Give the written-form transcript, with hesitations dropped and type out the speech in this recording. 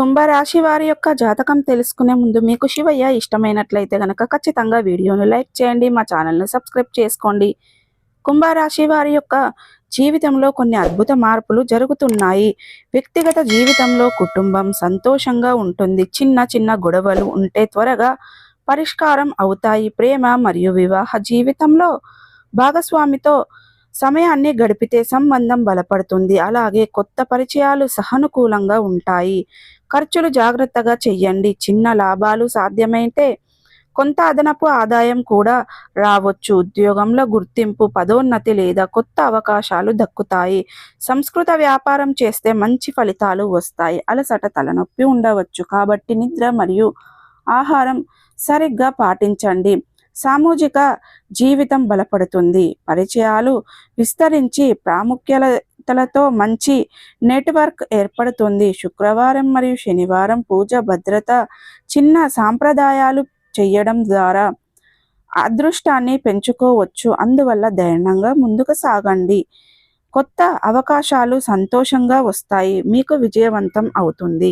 కుంభరాశి వారి యొక్క జాతకం తెలుసుకునే ముందు మీకు శివయ్య ఇష్టమైనట్లయితే గనక ఖచ్చితంగా వీడియోను లైక్ చేయండి, మా ఛానల్ను సబ్స్క్రైబ్ చేసుకోండి. కుంభరాశి వారి యొక్క జీవితంలో కొన్ని అద్భుత మార్పులు జరుగుతున్నాయి. వ్యక్తిగత జీవితంలో కుటుంబం సంతోషంగా ఉంటుంది. చిన్న చిన్న గొడవలు ఉంటే త్వరగా పరిష్కారం అవుతాయి. ప్రేమ మరియు వివాహ జీవితంలో భాగస్వామితో సమయాన్ని గడిపితే సంబంధం బలపడుతుంది. అలాగే కొత్త పరిచయాలు సహనుకూలంగా ఉంటాయి. ఖర్చులు జాగ్రత్తగా చెయ్యండి. చిన్న లాభాలు సాధ్యమైతే కొంత అదనపు ఆదాయం కూడా రావచ్చు. ఉద్యోగంలో గుర్తింపు, పదోన్నతి లేదా కొత్త అవకాశాలు దక్కుతాయి. సంస్కృత వ్యాపారం చేస్తే మంచి ఫలితాలు వస్తాయి. అలసట, తలనొప్పి ఉండవచ్చు కాబట్టి నిద్ర మరియు ఆహారం సరిగ్గా పాటించండి. సామాజిక జీవితం బలపడుతుంది. పరిచయాలు విస్తరించి ప్రాముఖ్యతలతో మంచి నెట్వర్క్ ఏర్పడుతుంది. శుక్రవారం మరియు శనివారం పూజ, భద్రత, చిన్న సాంప్రదాయాలు చేయడం ద్వారా అదృష్టాన్ని పెంచుకోవచ్చు. అందువల్ల ధైర్యంగా ముందుకు సాగండి. కొత్త అవకాశాలు సంతోషంగా వస్తాయి. మీకు విజయవంతం అవుతుంది.